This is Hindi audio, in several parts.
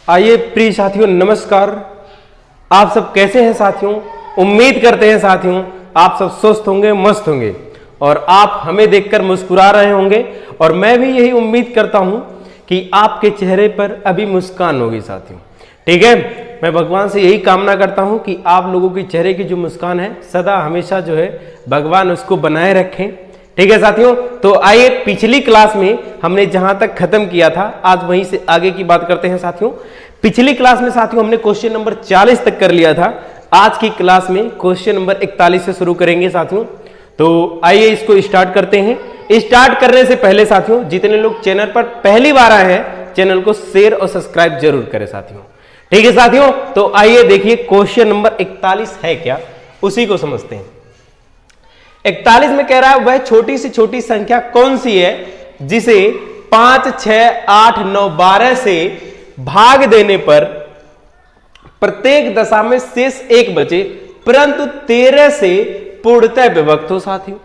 आइए प्रिय साथियों, नमस्कार। आप सब कैसे हैं साथियों? उम्मीद करते हैं साथियों आप सब स्वस्थ होंगे, मस्त होंगे और आप हमें देखकर मुस्कुरा रहे होंगे। और मैं भी यही उम्मीद करता हूं कि आपके चेहरे पर अभी मुस्कान होगी साथियों। ठीक है, मैं भगवान से यही कामना करता हूं कि आप लोगों के चेहरे की जो मुस्कान है सदा हमेशा जो है भगवान उसको बनाए रखें। ठीक है साथियों, तो आइए पिछली क्लास में हमने जहां तक खत्म किया था आज वहीं से आगे की बात करते हैं साथियों। पिछली क्लास में साथियों हमने क्वेश्चन नंबर 40 तक कर लिया था। आज की क्लास में क्वेश्चन नंबर 41 से शुरू करेंगे साथियों। तो आइए इसको स्टार्ट करते हैं। स्टार्ट करने से पहले साथियों जितने लोग चैनल पर पहली बार आए हैं चैनल को शेयर और सब्सक्राइब जरूर करें साथियों। ठीक है साथियों, तो आइए देखिए क्वेश्चन नंबर 41 है क्या, उसी को समझते हैं। 41 में कह रहा है वह छोटी से छोटी संख्या कौन सी है जिसे 5, 6, 8, 9, 12 से भाग देने पर प्रत्येक दशा में शेष 1 बचे परंतु 13 से पूर्णतः विभक्त हो। साथियों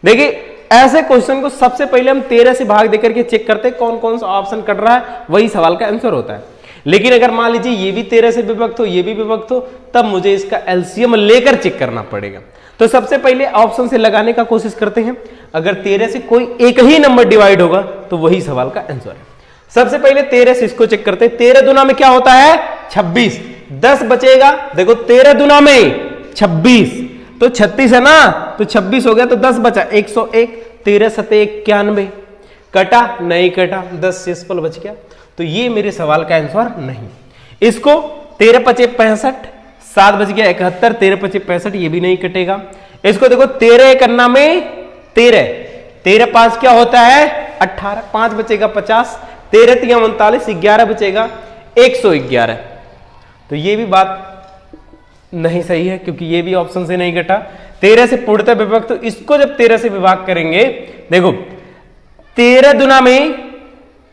देखिए ऐसे क्वेश्चन को सबसे पहले हम 13 से भाग देकर के चेक करते हैं कौन कौन सा ऑप्शन कट रहा है, वही सवाल का आंसर होता है। लेकिन अगर मान लीजिए ये भी 13 से विभक्त हो, ये भी विभक्त हो, तब मुझे इसका एलसीएम लेकर चेक करना पड़ेगा। तो सबसे पहले ऑप्शन से लगाने का कोशिश करते हैं। अगर 13 से कोई एक ही नंबर डिवाइड होगा तो वही सवाल का आंसर है। सबसे पहले 13 से इसको चेक करते हैं। 13 दुना में क्या होता है? 26। 10 बचेगा, देखो 13 दुना में 26 तो 36 है ना, तो 26 हो गया तो 10 बचा 101। 13 सते 91 कटा नहीं कटा, 10 शेषफल बच गया। तो ये मेरे सवाल का आंसर नहीं। इसको 13 पचे 65, 7 बच गया 71, 13 पचे 65 ये भी नहीं कटेगा। इसको देखो 13 करना में 13, 13 5 क्या होता है? 18, 5 बचेगा 50, 13 3 39, 11 बचेगा 111। तो ये भी बात नहीं सही है क्योंकि ये भी ऑप्शन से नहीं कटा। 13 से पूर्णतः विभक्त, तो इसको जब 13 से विभाग करेंगे, देखो 13 दुना में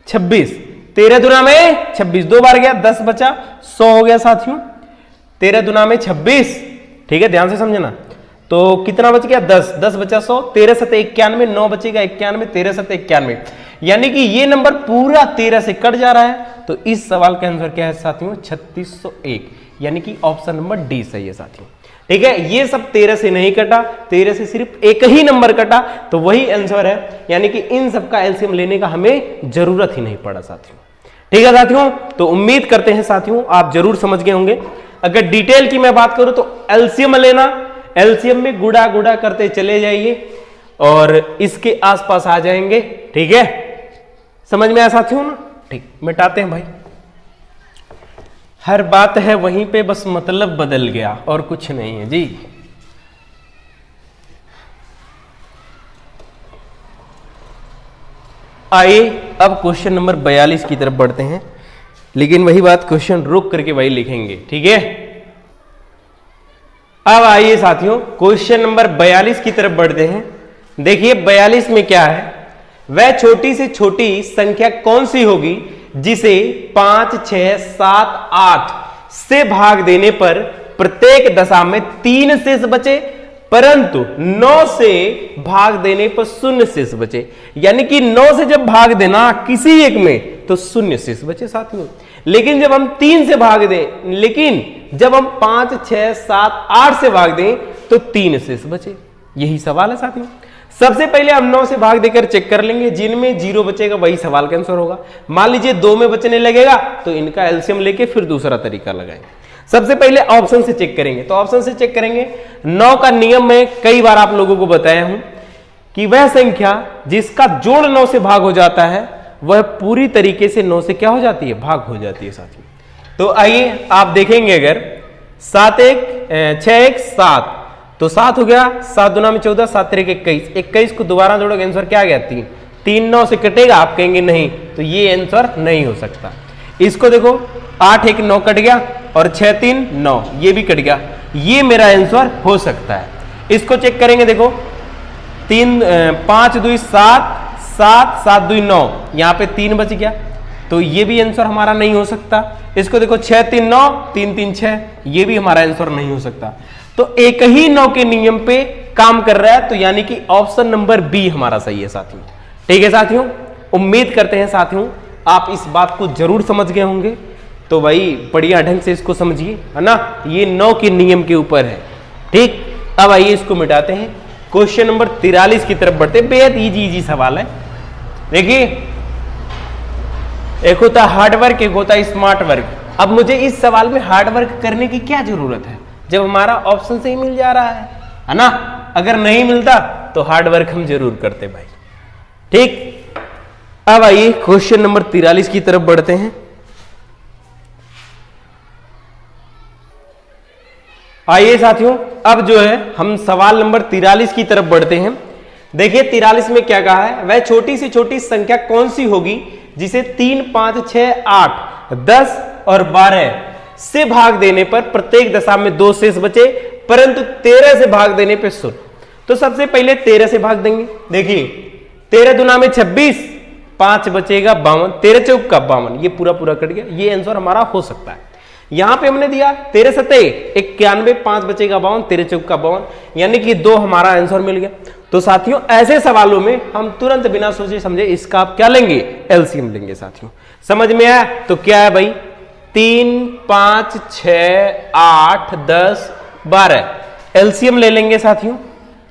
26, 13 दुना में 26 दो बार गया 10 बचा 100 हो गया साथियों। 13 दुना में 26, ठीक है ध्यान से समझना। तो कितना बच गया? 10, 10 बचा 100, 13 सते 91, 9 बचेगा 91, 13 सते 91, यानी कि ये नंबर पूरा 13 से कट जा रहा है। तो इस सवाल का आंसर क्या है साथियों? 3601, यानी कि ऑप्शन नंबर डी सही है साथियों। ठीक है, ये सब 13 से नहीं कटा, 13 से सिर्फ एक ही नंबर कटा, तो वही आंसर है। यानी कि इन सब का एलसीएम लेने का हमें जरूरत ही नहीं पड़ा साथियों। ठीक है साथियों, तो उम्मीद करते हैं साथियों आप जरूर समझ गए होंगे। अगर डिटेल की मैं बात करूं तो एलसीएम लेना, एलसीएम में गुड़ा गुड़ा करते चले जाइए और इसके आसपास आ जाएंगे। ठीक है, समझ में आया साथियों ना? ठीक, मिटाते हैं भाई। हर बात है वहीं पे, बस मतलब बदल गया और कुछ नहीं है जी। आइए अब क्वेश्चन नंबर 42 की तरफ बढ़ते हैं, लेकिन वही बात क्वेश्चन रुक करके वही लिखेंगे। ठीक है, अब आइए साथियों क्वेश्चन नंबर 42 की तरफ बढ़ते हैं। देखिए 42 में क्या है, वह छोटी से छोटी संख्या कौन सी होगी जिसे 5, 6, 7, 8 से भाग देने पर प्रत्येक दशा में 3 शेष बचे परंतु 9 से भाग देने पर 0 शेष बचे। यानी कि 9 से जब भाग देना किसी एक में तो 0 शेष बचे साथियों। लेकिन जब हम 3 से भाग दें, लेकिन जब हम 5, 6, 7, 8 से भाग दें तो 3 शेष बचे। यही सवाल है साथियों। सबसे पहले हम 9 से भाग देकर चेक कर लेंगे, जिनमें 0 बचेगा वही सवाल का आंसर होगा। मान लीजिए 2 में बचने लगेगा तो इनका एलसीएम लेके फिर दूसरा तरीका लगाएंगे। सबसे पहले ऑप्शन से चेक करेंगे, तो ऑप्शन से चेक करेंगे। 9 का नियम मैं कई बार आप लोगों को बताया हूं कि वह संख्या जिसका जोड़ 9 से भाग हो जाता है वह पूरी तरीके से 9 से क्या हो जाती है? भाग हो जाती है साथियों। तो आइए आप देखेंगे, अगर 7 1 6 1 7 तो 7 हो गया, 7 दुना में 14, 7 3 21, 21 को दोबारा जोड़ोगे आंसर क्या आ गया? 3, 3 9 से कटेगा, आप कहेंगे नहीं, तो ये आंसर नहीं हो सकता। इसको देखो 8 1 9 कट गया और 6 3 9 ये भी कट गया, ये मेरा आंसर हो सकता है। इसको चेक करेंगे, देखो 5 2 7 7 7 2 9, यहां पे 3 बच गया, तो ये भी आंसर हमारा नहीं हो सकता। इसको देखो 6 3 9 3 3 6, ये भी हमारा आंसर नहीं हो सकता। तो एक ही 9 के नियम पे काम कर रहा है, तो यानी कि ऑप्शन नंबर बी हमारा सही है साथियों। ठीक है साथियों, उम्मीद करते हैं साथियों आप इस बात को जरूर समझ गए होंगे। तो भाई बढ़िया ढंग से इसको समझिए, है ना। ये 9 के नियम के ऊपर है, ठीक। अब आइए इसको मिटाते हैं। क्वेश्चन नंबर 43 की तरफ बढ़ते हैं। बेहद इजी सवाल है। देखिए, एक होता हार्ड वर्क, एक होता स्मार्ट वर्क। अब मुझे इस सवाल में हार्ड वर्क करने की क्या जरूरत है जब हमारा ऑप्शन से ही मिल जा रहा है ना। अगर नहीं मिलता तो हार्ड वर्क हम जरूर करते भाई, ठीक। अब आइए क्वेश्चन नंबर 43 की तरफ बढ़ते हैं। आइए साथियों, अब जो है हम सवाल नंबर 43 की तरफ बढ़ते हैं। देखिए 43 में क्या कहा है, वह छोटी से छोटी संख्या कौन सी होगी जिसे 3, 5, 6, 8, 10 और 12 से भाग देने पर प्रत्येक दशा में 2 शेष बचे, परंतु 13 से भाग देने पर 0। तो सबसे पहले 13 से भाग देंगे। देखिए 13 दुना में 26, 5 बचेगा 52, 13 चौक का 52, ये पूरा कट गया। ये आंसर हमारा हो सकता है। यहां पे हमने दिया 13 सते 91, 5 बचेगा 52, 13 चौक का 52, यानी कि 2 हमारा आंसर मिल गया। तो साथियों ऐसे सवालों में हम तुरंत बिना सोचे समझे इसका आप क्या लेंगे, एलसीएम लेंगे। साथियों समझ में आया? तो क्या है भाई, 3, 5, 6, 8, 10, 12 एलसीएम ले लेंगे। साथियों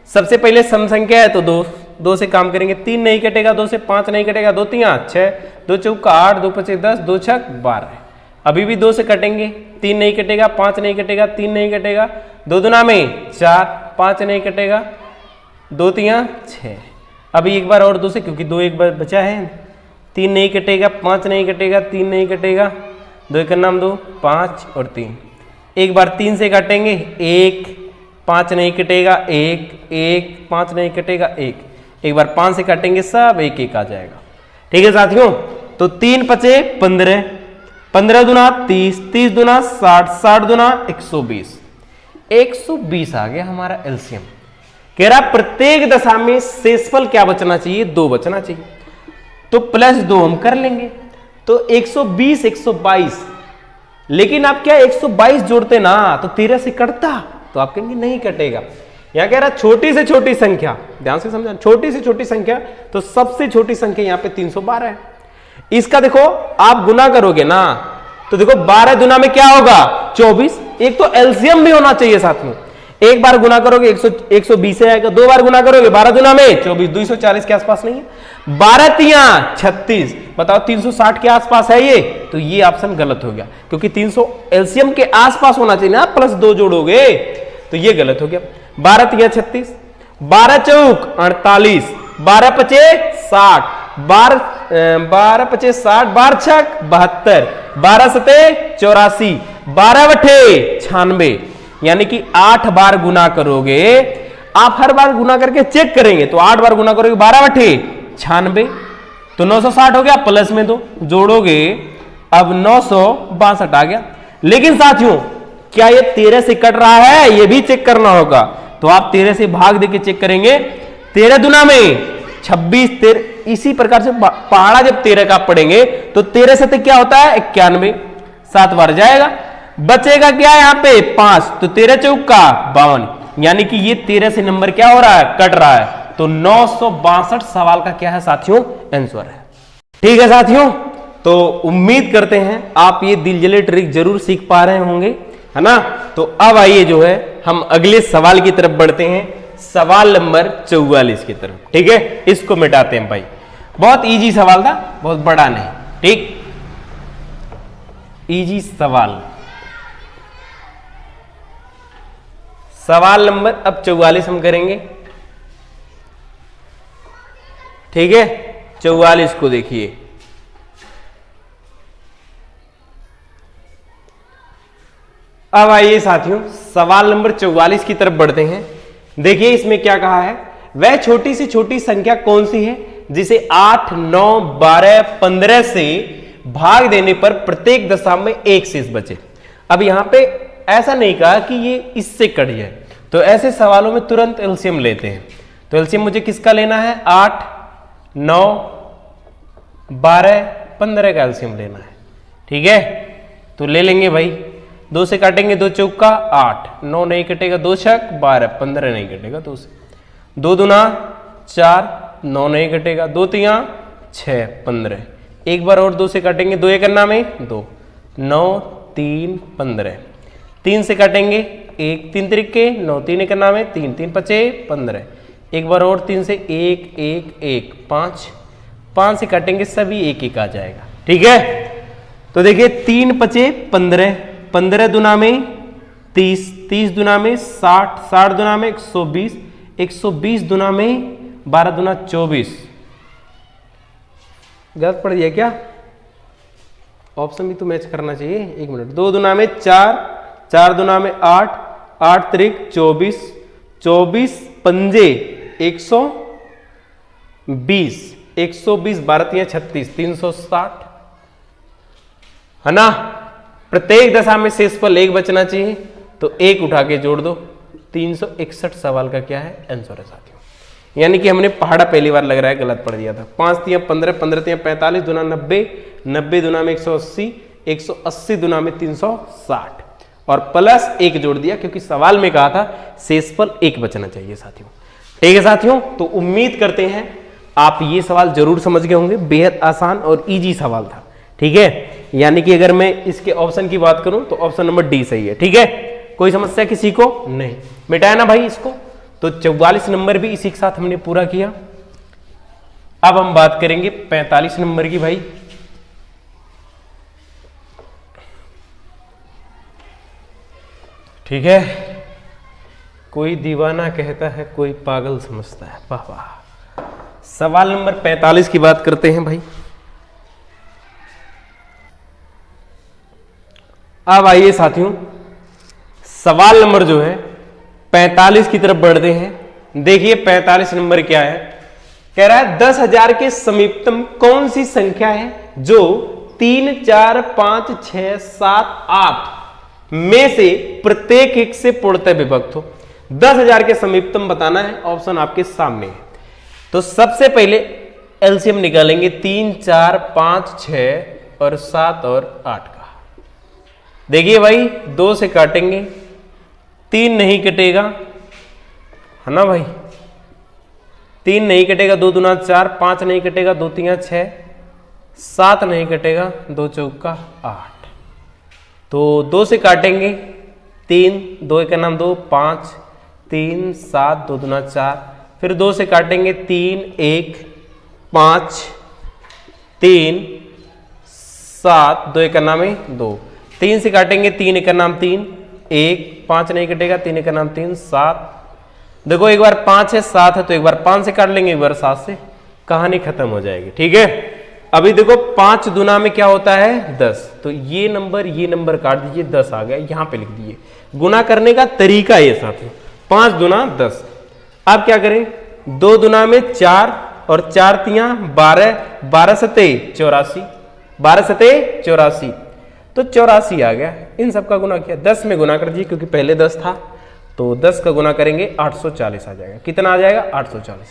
सबसे पहले सम संख्या है तो 2 से काम करेंगे। 3 नहीं कटेगा 2 से, 5 नहीं कटेगा 2 3 6, 2 चौक का 8, 2 5 10, 2 6 12। अभी भी 2 से कटेंगे, 3 नहीं कटेगा, 5 नहीं कटेगा, 3 नहीं कटेगा, 2 दुना में 4, 5 नहीं कटेगा, 2 3 6। अभी एक बार और 2 से, क्योंकि 2 एक बार बचा है। 3 नहीं कटेगा, 5 नहीं कटेगा, 3 नहीं कटेगा, 2 एक नाम 2, 5 और 3। एक बार 3 से काटेंगे 1, 5 नहीं कटेगा 1, 1, 5 नहीं कटेगा 1। एक बार 5 से काटेंगे सब 1 1 आ जाएगा। ठीक है साथियों, तो 3 5 15, 15 दुना 30, 30 दुना 60, 60 दुना 120, 120 आ गया हमारा एलसीएम। कह रहा प्रत्येक दशा में शेषफल क्या बचना चाहिए, 2 बचना चाहिए। तो +2 हम कर लेंगे, तो 120 122। लेकिन आप क्या 122 जोड़ते ना तो 13 से कटता, तो आप कहेंगे नहीं कटेगा। यहां कह रहा छोटी से छोटी संख्या, ध्यान से समझा, छोटी से छोटी संख्या, तो सबसे छोटी संख्या यहां पे 312 है। इसका देखो आप गुना करोगे ना, तो देखो 12 दुना में क्या होगा 24। एक तो एलसीएम भी होना चाहिए साथ में। एक बार गुना करोगे 120 से आएगा, 2 बार गुना करोगे 12 दुना में 24, 240 के आसपास नहीं है। 12 3 36, बताओ 360 के आसपास है ये, तो ये ऑप्शन गलत हो गया, क्योंकि 300 एलसीएम के आसपास होना चाहिए ना, +2 जोड़ोगे तो ये गलत हो गया। 12 3 36, 12 चौक 48, 12 पचे 60, 12 पचे 60, 12 छक 72, 12 सते 84, 12 बठे 96, यानी कि 8 बार गुना करोगे। आप हर बार गुना करके चेक करेंगे, तो 8 बार गुना करोगे 12 बठे 96, तो 960 हो गया, प्लस में 2 जोड़ोगे, अब 962 आ गया। लेकिन साथियों क्या ये 13 से कट रहा है, ये भी चेक करना होगा। तो आप 13 से भाग देके चेक करेंगे, 13 दुना में 26, 13, इसी प्रकार से पहाड़ा जब 13 का पढ़ेंगे तो 13 से क्या होता है 91, 7 बार जाएगा, बचेगा क्या यहाँ पे 5, तो 13 चौक का 52, यानी कि ये 13 से नंबर क्या हो रहा है, कट रहा है। तो 962 सवाल का क्या है साथियों, आंसर है। ठीक है साथियों, तो उम्मीद करते हैं आप ये दिलजले ट्रिक जरूर सीख पा रहे होंगे, है ना। तो अब आइए जो है हम अगले सवाल की तरफ बढ़ते हैं, सवाल नंबर 44 की तरफ। ठीक है, इसको मिटाते हैं भाई। बहुत इजी सवाल था, बहुत बड़ा नहीं, ठीक, इजी सवाल। सवाल नंबर अब 44 हम करेंगे। ठीक है, 44 को देखिए। अब आइए साथियों सवाल नंबर 44 की तरफ बढ़ते हैं। देखिए इसमें क्या कहा है, वह छोटी से छोटी संख्या कौन सी है जिसे 8, 9, 12, 15 से भाग देने पर प्रत्येक दशा में 1 शेष बचे। अब यहां पे ऐसा नहीं कहा कि ये इससे कट जाए, तो ऐसे सवालों में तुरंत एलसीएम लेते हैं। तो एलसीएम मुझे किसका लेना है, 8, 9, 12, 15 का एलसीएम लेना है। ठीक है, तो ले लेंगे भाई। 2 से काटेंगे, 2 चौक का 8, 9 नहीं कटेगा, 2 छक 12, 15 नहीं कटेगा 2 से, 2 दुना 4, 9 नहीं कटेगा, 2 3 6 15। एक बार और 2 से काटेंगे, 2 एक अन्ना में 2, 9 3 15, 3 से काटेंगे 1 3 त्रिके 9, 3 एक नाम है 3, 3 5 15, एक बार और 3 से 1 1 1 5, 5 से काटेंगे सभी 1 1 आ जाएगा। ठीक है, तो देखिए 3 5 15, 15 दुना में 30, 30 दुना में 60, 60 दुना में 120, 120 दुना में 12 दुना 24। गलत पड़ गया क्या? ऑप्शन भी तो मैच करना चाहिए। 1 मिनट। 2 दुना में 4, 4 दुना में 8, 8 त्रिक 24, 24 पंजे 120, 120 12 36, 360 है ना। प्रत्येक दशा में शेषफल 1 बचना चाहिए, तो 1 उठा के जोड़ दो। 361 सवाल का क्या है आंसर है साथियों। यानी कि हमने पहाड़ा पहली बार लग रहा है गलत पढ़ दिया था। 5 3 15, 15 3 45 दुना 90, 90 दुना में 180, 180 दुना में 360 और प्लस 1 जोड़ दिया क्योंकि सवाल में कहा था शेषफल 1 बचना चाहिए साथियों। ठीक है साथियों, तो उम्मीद करते हैं आप ये सवाल जरूर समझ गए होंगे। बेहद आसान और इजी सवाल था। ठीक है, यानी कि अगर मैं इसके ऑप्शन की बात करूं तो ऑप्शन नंबर डी सही है। ठीक है, कोई समस्या किसी को नहीं। मिटाया ना भाई इसको। तो 44 नंबर भी इसी के साथ हमने पूरा किया। अब हम बात करेंगे 45 नंबर की भाई। ठीक है, कोई दीवाना कहता है कोई पागल समझता है। वाह वाह। सवाल नंबर 45 की बात करते हैं भाई। अब आइए साथियों, सवाल नंबर जो है 45 की तरफ बढ़ते हैं। देखिए 45 नंबर क्या है, कह रहा है 10,000 के समीपतम कौन सी संख्या है जो 3 4 5 6 7 8 में से प्रत्येक एक से पूर्णतः विभक्त हो। 10,000 के समीपतम बताना है, ऑप्शन आपके सामने है। तो सबसे पहले एलसीएम निकालेंगे 3 4 5 6 और 7 और 8 का। देखिए भाई 2 से काटेंगे, 3 नहीं कटेगा है ना भाई, 3 नहीं कटेगा, 2 दूना 4, 5 नहीं कटेगा, 2 3 6, 7 नहीं कटेगा, 2 चौका 8। तो 2 से काटेंगे 3, 2 एक नाम 2, 5 3 7, 2 दूना 4, फिर 2 से काटेंगे 3 1 5 3 7, 2 एक नाम 2, 3 से काटेंगे 3 एक नाम 3, 1 5 नहीं कटेगा, 3 एक नाम 3 7। देखो एक बार 5 है 7 है तो एक बार 5 से काट लेंगे, एक बार 7 से, कहानी खत्म हो जाएगी। ठीक है, अभी देखो 5 दुना में क्या होता है 10, तो ये नंबर काट दीजिए, 10 आ गया, यहां पे लिख दीजिए। गुना करने का तरीका ये साथियों, 5 दुना 10। अब क्या करें, 2 दुना में 4 और 4 तियां 12, 12 सते 84, 12 सते 84, तो 84 आ गया। इन सब का गुना किया, 10 में गुना कर दीजिए क्योंकि पहले 10 था, तो 10 का गुना करेंगे 840 आ जाएगा। कितना आ जाएगा 840,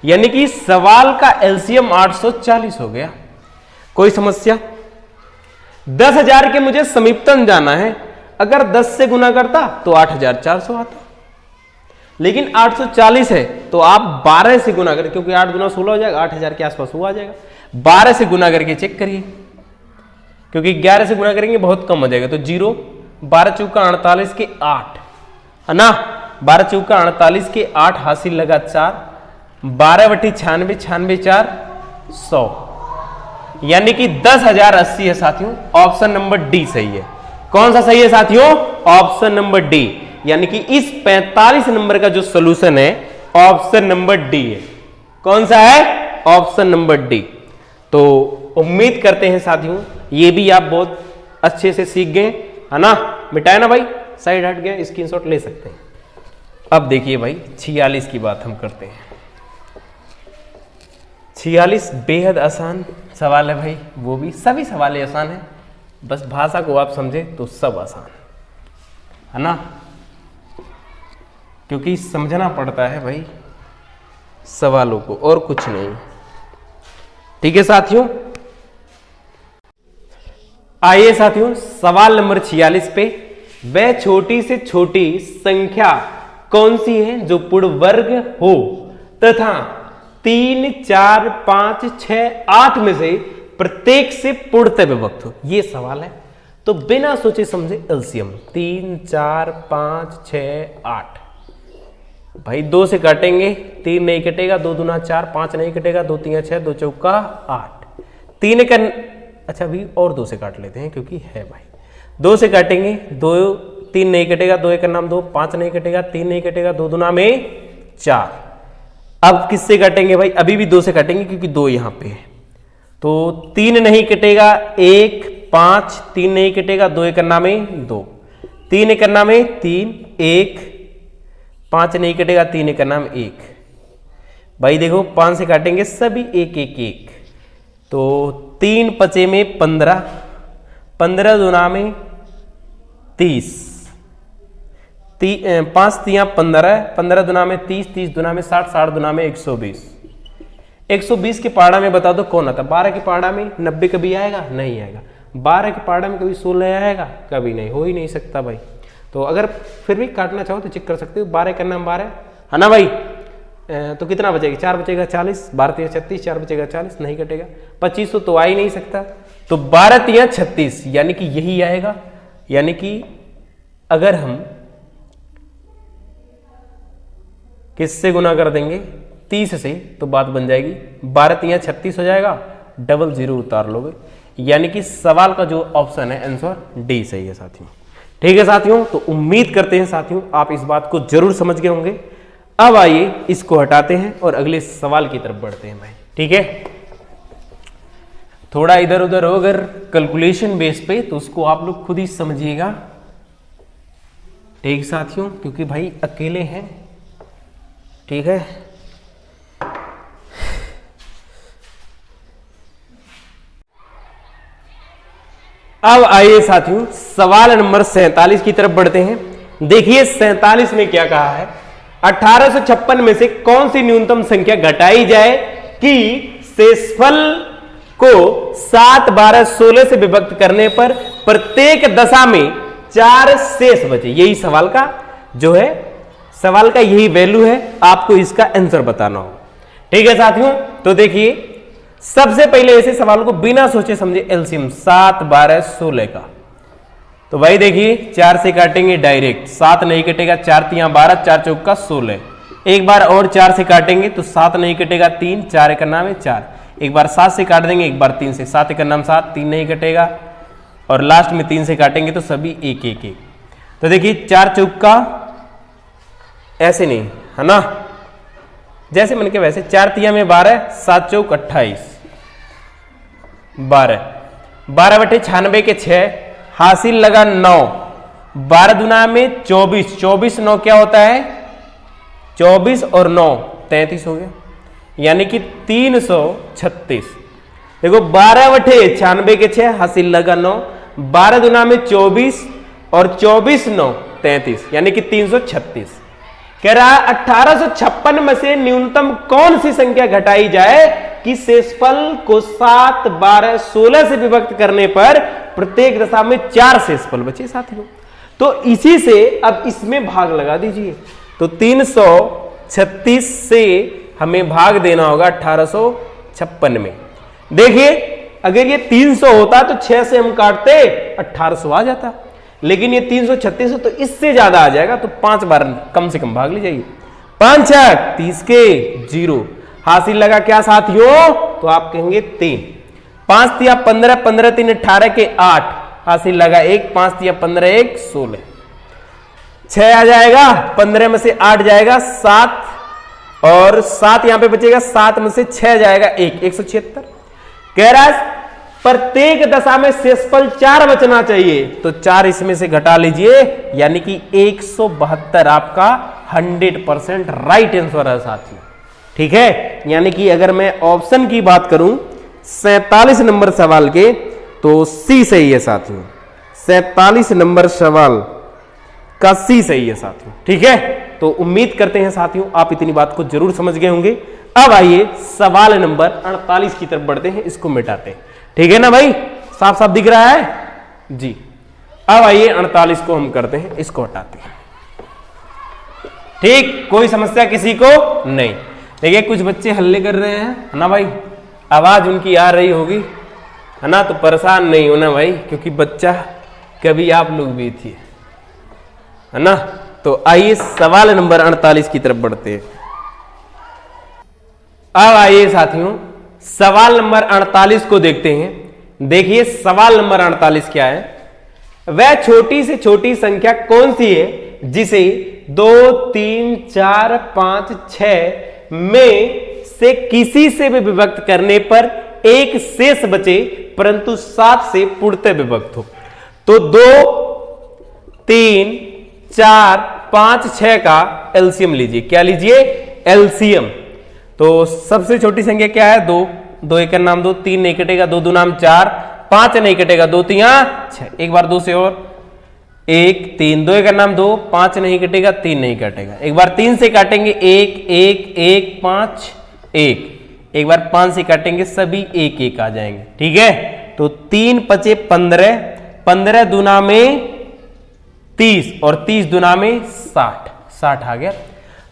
यानी कि सवाल का एलसीएम 840 हो गया। कोई समस्या? 10,000 के मुझे समीपतम जाना है, अगर 10 से गुना करता तो 8,400 आता, लेकिन 840 है तो आप 12 से गुना करें क्योंकि 8 गुना 16 हो जाएगा, 8,000 के आसपास वो आ जाएगा। 12 से गुना करके चेक करिए क्योंकि 11 से गुना करेंगे बहुत कम हो जाएगा, तो 0, 12 चौका 48 के 8 है ना, 12 चौका 48 के 8 हासिल लगा 4, 12 बटी 96, 96 4 100, यानी कि 10,080 है साथियों। ऑप्शन नंबर डी सही है। कौन सा सही है साथियों? ऑप्शन नंबर डी, यानी कि इस 45 नंबर का जो सोल्यूशन है ऑप्शन नंबर डी है। कौन सा है? Option number D. तो उम्मीद करते हैं साथियों ये भी आप बहुत अच्छे से सीख गए है ना। मिटाए ना भाई, साइड हट गए, स्क्रीनशॉट ले सकते हैं। अब देखिए भाई 46 की बात हम करते हैं। 46 बेहद आसान सवाल है भाई, वो भी सभी सवाल आसान है, बस भाषा को आप समझे तो सब आसान है ना, क्योंकि समझना पड़ता है भाई सवालों को और कुछ नहीं। ठीक है साथियों, आइए साथियों सवाल नंबर 46 पे, वह छोटी से छोटी संख्या कौन सी है जो पूर्ण वर्ग हो तथा 3 4 5 6 8 में से प्रत्येक से पूर्णतः विभक्त हो। ये सवाल है। तो बिना सोचे समझे एलसीएम 3 4 5 6 8 भाई 2 से काटेंगे 3 नहीं कटेगा, 2 दूना 4, 5 नहीं कटेगा, 2 3 6, 2 चौका 8, 3 का अच्छा अभी और 2 से काट लेते हैं क्योंकि है भाई, 2 से काटेंगे 2 3 नहीं कटेगा, 2 एक का नाम 2, 5 नहीं कटेगा, 3 नहीं कटेगा, 2 दूना में 4। अब किससे काटेंगे भाई, अभी भी 2 से काटेंगे क्योंकि 2 यहां पे है, तो 3 नहीं कटेगा 1 5, 3 नहीं कटेगा, 2 एक अन्ना में 2, 3 एक अन्ना में 3 1, 5 नहीं कटेगा, 3 एक अन्ना में 1 भाई देखो 5 से काटेंगे सभी 1 1 1, तो 3 पचे में 15, 15 दुना में 30, 5 तिया 15, 15 दुना में 30, 30 दुना में 60, 60 दुना में 120, 120 के पाड़ा में बता दो कौन आता, 12 के पाड़ा में 90 कभी आएगा, नहीं आएगा, 12 के पाड़ा में कभी 16 आएगा, कभी नहीं, हो ही नहीं सकता भाई। तो अगर फिर भी काटना चाहो तो चेक कर सकते हो, 12 करना 12 है ना भाई, तो कितना बचेगा, 4 बचेगा 40, 12 तिया 36, 4 बचेगा 40, नहीं कटेगा, 2500 तो आ ही नहीं सकता, तो 12 तिया 36 यानी कि यही आएगा। यानी कि अगर हम किससे गुना कर देंगे 30 से तो बात बन जाएगी, 12 तिया 36 हो जाएगा, डबल 0 उतार लोगे, यानी कि सवाल का जो ऑप्शन है आंसर डी सही है साथियों। ठीक है साथियों, तो उम्मीद करते हैं साथियों आप इस बात को जरूर समझ गए होंगे। अब आइए इसको हटाते हैं और अगले सवाल की तरफ बढ़ते हैं भाई। ठीक है, थोड़ा इधर उधर हो अगर कैलकुलेशन बेस पे तो उसको आप लोग खुद ही समझिएगा। ठीक साथियों, क्योंकि भाई अकेले हैं। ठीक है, अब आइए साथियों सवाल नंबर 47 की तरफ बढ़ते हैं। देखिए 47 में क्या कहा है, 1856 में से कौन सी न्यूनतम संख्या घटाई जाए कि शेषफल को 7 12 16 से विभक्त करने पर प्रत्येक दशा में 4 शेष बचे। यही सवाल का जो है, सवाल का यही वैल्यू है, आपको इसका आंसर बताना हो। ठीक है साथियों, तो देखिए सबसे पहले ऐसे सवाल को बिना सोचे समझे एलसीएम 7 12 16 का, तो भाई देखिए 4 से काटेंगे डायरेक्ट, 7 नहीं कटेगा, 4 तिया 12, 4 चौका 16, एक बार और 4 से काटेंगे तो 7 नहीं कटेगा 3, 4 एक नाम है 4, एक बार 7 से काट देंगे, एक बार 3 से, 7 एक नाम 7, 3 नहीं कटेगा, और लास्ट में 3 से काटेंगे तो सभी 1 1 1। तो देखिए 4 चौका ऐसे नहीं है ना, जैसे मैंने कहा वैसे, 4 तिया में 12, 7 चौक 28, 12 12 बटे 96 के 6, हासिल लगा 9, 12 दुना में 24, 24 9 क्या होता है 24 और 9 33 हो गया, यानी कि 336। देखो 12 बटे 96 के 6, हासिल लगा 9, 12 दुना में 24 और 24 9 33, यानी कि 336। कह रहा है 1856 में से न्यूनतम कौन सी संख्या घटाई जाए कि शेषफल को 7 12 16 से विभक्त करने पर प्रत्येक दशा में 4 शेषफल बचे साथियों। तो इसी से अब इसमें भाग लगा दीजिए, तो 336 से हमें भाग देना होगा 1856 में। देखिए अगर ये 300 होता तो 6 से हम काटते 1800 आ जाता, लेकिन ये 336 है तो इससे ज्यादा आ जाएगा, तो 5 बार कम से कम भाग लीजिए, 5 30 के 0, हासिल लगा क्या साथियों, तो आप कहेंगे 3, 5 तिया 15, 15 3 18 के 8, हासिल लगा 1, 5 तिया 15 1 16, 6 आ जाएगा, 15 में से 8 जाएगा 7, और 7 यहां पे बचेगा, 7 में से 6 जाएगा 1, 176। कह रहा है प्रत्येक दशा में शेषफल 4 बचना चाहिए, तो 4 इसमें से घटा लीजिए, यानी कि 172 आपका 100% राइट आंसर है साथियों। ठीक है, यानी कि अगर मैं ऑप्शन की बात करूं 47 नंबर सवाल के, तो सी सही है साथियों, 47 नंबर सवाल का सी सही है साथियों। ठीक है, तो उम्मीद करते हैं साथियों आप इतनी बात को जरूर समझ गए होंगे। अब आइए सवाल नंबर 48 की तरफ बढ़ते हैं, इसको मिटाते हैं। ठीक है ना भाई, साफ साफ दिख रहा है जी। अब आइए 48 को हम करते हैं, इसको हटाते हैं। ठीक, कोई समस्या किसी को नहीं। देखिए कुछ बच्चे हल्ले कर रहे हैं, है ना भाई, आवाज उनकी आ रही होगी, है ना, तो परेशान नहीं होना भाई, क्योंकि बच्चा कभी आप लोग भी थे, है ना। तो आइए सवाल नंबर 48 की तरफ बढ़ते हैं। अब आइए साथियों सवाल नंबर 48 को देखते हैं। देखिए सवाल नंबर 48 क्या है। वह छोटी से छोटी संख्या कौन सी है जिसे 2, 3, 4, 5, 6 में से किसी से भी विभक्त करने पर एक शेष बचे परंतु 7 से पूर्णतः विभक्त हो। तो 2, 3, 4, 5, 6 का एलसीएम लीजिए। क्या लीजिए? एलसीएम। तो सबसे छोटी संख्या क्या है? 2, 2 एक नाम 2, 3 नहीं कटेगा, 2 2 नाम 4, 5 नहीं कटेगा, 2 3 6। एक बार 2 से और 1 3, 2 एक नाम 2, 5 नहीं कटेगा, 3 नहीं कटेगा। एक बार 3 से काटेंगे 1 1 1 5 1। एक बार 5 से काटेंगे सभी 1 1 आ जाएंगे। ठीक है, तो 3 5 15, 15 दूना में 30 और 30 दूना में 60, 60 आ गया।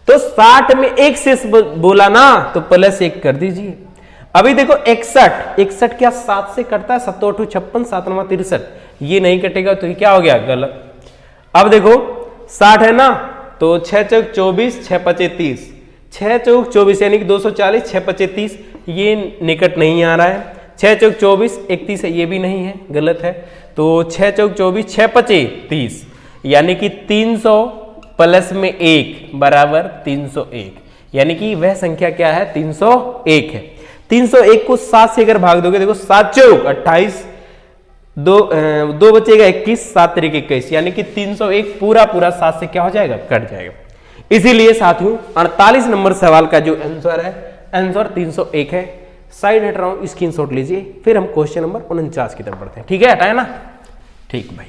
तो 60 में एक शेष बोला ना, तो प्लस 1 कर दीजिए। अभी देखो 61, 61 क्या 7 से कटता है? 7 8 56, 7 9 63, ये नहीं कटेगा तो ये क्या हो गया? गलत। अब देखो 60 है ना, तो 6 चौक 24, 6 5 30, 6 चौक 24 यानी कि 240, 6 5 30, ये निकट नहीं आ रहा है। 6 चौक 24 31 है, ये भी नहीं है, गलत है। तो 6 चौक 24, 6 5 30 यानी कि 300 प्लस में 1 बराबर 301, यानी कि वह संख्या क्या है? 301 है। 301 को 7 से अगर भाग दोगे, देखो 7 चौक 28, 2 बचेगा 21, 7 तरीके 21, यानी कि 301 पूरा पूरा 7 से क्या हो जाएगा? कट जाएगा। इसीलिए साथियों 48 नंबर सवाल का जो आंसर है, आंसर 301 है। साइड हट रहा हूं, स्क्रीनशॉट लीजिए, फिर हम क्वेश्चन नंबर 49 की तरफ बढ़ते हैं। ठीक है, हटाए ना? ठीक भाई,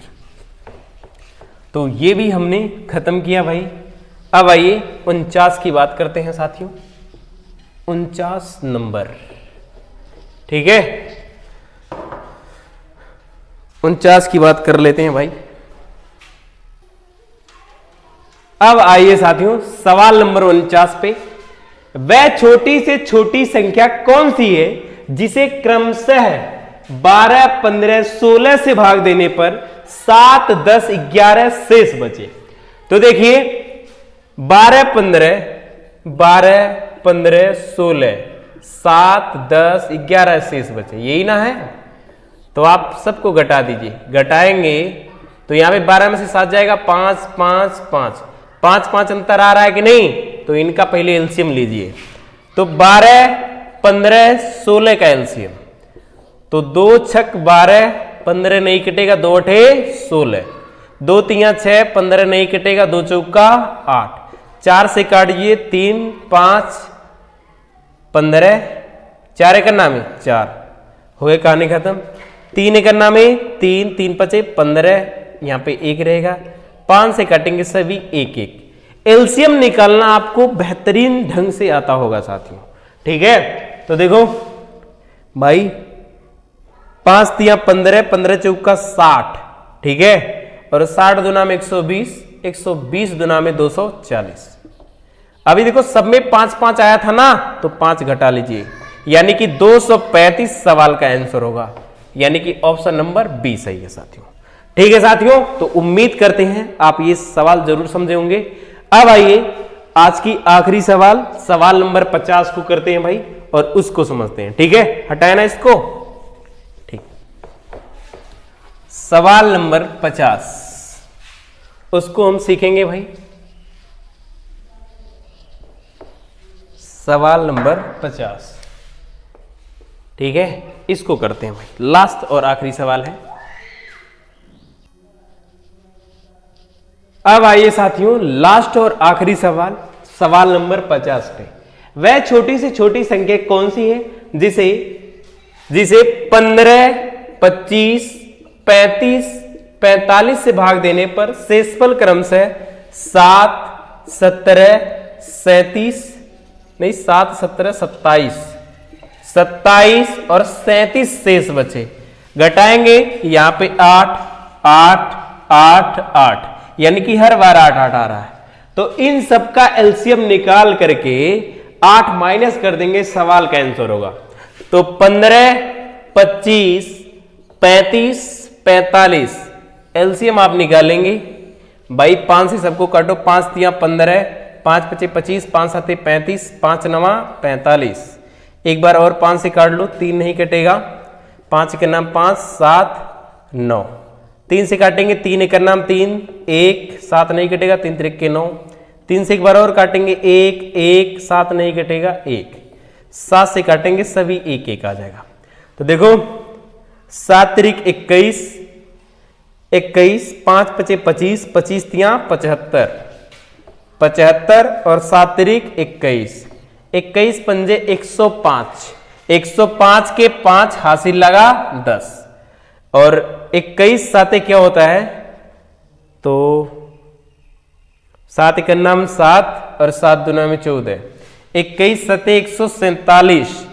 तो ये भी हमने खत्म किया भाई। अब आइए 49 की बात करते हैं साथियों। 49 नंबर, ठीक है, 49 की बात कर लेते हैं भाई। अब आइए साथियों सवाल नंबर 49 पे। वह छोटी से छोटी संख्या कौन सी है जिसे क्रमशः 12, 15, 16 से भाग देने पर 7, 10, 11 शेष बचे? तो देखिए 12, 15, 16, 7, 10, 11 शेष बचे, यही ना है। तो आप सबको घटा दीजिए, घटाएंगे तो यहां पे 12 में से 7 जाएगा, 5 5 5 5 5 अंतर आ रहा है कि नहीं? तो इनका पहले एलसीएम लीजिए। तो 12, 15, 16 का एलसीएम, तो 2 छक 12, 15 नहीं कटेगा, 2 8 16, 2 3 6, 15 नहीं कटेगा, 2 चौका 8, 4 से काटिए 3 5 15, 4 एक नाम में 4 हो गए, कहानी खत्म। 3 एक नाम में 3 3 5 15, यहां पे 1 रहेगा, 5 से काटेंगे सभी 1 1। एलसीएम निकालना आपको बेहतरीन ढंग से आता होगा साथियों। ठीक है, तो देखो भाई 5 3 15, 15 चौका 60, ठीक है, और 60 दुना में 120, 120 दुना में 240। अभी देखो सब में 5 5 आया था ना, तो 5 घटा लीजिए, यानी कि 235 सवाल का आंसर होगा, यानी कि ऑप्शन नंबर बी सही है साथियों। ठीक है साथियों, तो उम्मीद करते हैं आप ये सवाल जरूर समझे होंगे। अब आइए आज की आखिरी सवाल, सवाल नंबर 50 को करते हैं भाई, और उसको समझते हैं। ठीक है, हटाए ना इसको। ठीक, सवाल नंबर 50 उसको हम सीखेंगे भाई। सवाल नंबर 50, ठीक है, इसको करते हैं भाई, लास्ट और आखिरी सवाल है। अब आइए साथियों लास्ट और आखिरी सवाल, सवाल नंबर 50 पे। वह छोटी से छोटी संख्या कौन सी है जिसे 15, 25, 35, 45 से भाग देने पर शेषफल क्रमशः 7, 17, 37, नहीं 7, 17, 27, 27 और 37 शेष बचे। घटाएंगे यहां पे 8 8 8 8, यानी कि हर बार 8 8 आ रहा है। तो इन सब का एलसीएम निकाल करके 8 माइनस कर देंगे, सवाल का आंसर होगा। तो 15, 25, 35, 45, एलसीएम आप निकालेंगे भाई, 5 से सबको काटो, 5 तिया 15, 5 पचे 25, 5 साते 35, 5 नवा 45। एक बार और 5 से काट लो, 3 नहीं कटेगा, 5 के नाम 5, 7, 9। 3 से काटेंगे, 3 एक नाम 3, 1, 7 नहीं कटेगा, 3 त्रिक के 9। 3 से एक बार और काटेंगे, 1, 1, 7 नहीं कटेगा, 1। 7 से काटेंगे, सभी 1, 1 आ जाएगा। तो देखो 7 त्रिक 21, 21, 5 पचे 25, 25 तिया 75, 75 और 7 त्रिक 21, 21 पंजे 105, 105 के 5 हासिल लगा 10, और 21 साते क्या होता है, तो 7 एक नाम 7 और 7 दुना में 14, 21 सते 147,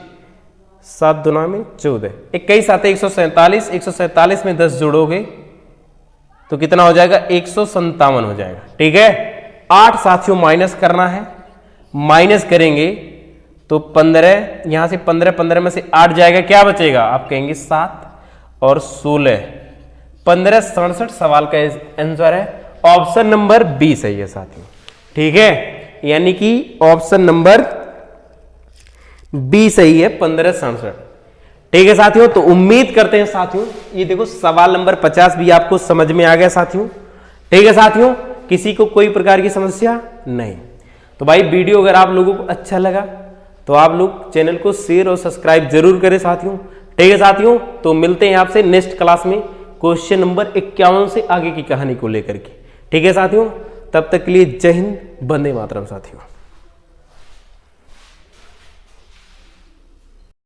7 दुना में 14, 21 साते 147, 147 में 10 जोड़ोगे तो कितना हो जाएगा, 157 हो जाएगा। ठीक है, 8 साथियों माइनस करना है, माइनस करेंगे तो 15, यहां से 15, 15 में से 8 जाएगा, क्या बचेगा, आप कहेंगे 7 और 16, 15, 67 सवाल का आंसर है ऑप्शन नंबर बी सही है साथियों। ठीक है, यानी कि ऑप्शन नंबर बी सही है, 15, 67। ठीक है साथियों, तो उम्मीद करते हैं साथियों, ये देखो सवाल नंबर 50 भी आपको समझ में आ गया साथियों। ठीक है साथियों, किसी को कोई प्रकार की समस्या नहीं। तो भाई वीडियो अगर आप लोगों को अच्छा लगा तो आप लोग चैनल को शेयर और सब्सक्राइब जरूर करें साथियों। ठीक है साथियों, तो मिलते हैं आपसे नेक्स्ट क्लास में क्वेश्चन नंबर 51 से आगे की कहानी को लेकर के। ठीक है साथियों, तब तक के लिए जय हिंद, वंदे मातरम साथियों।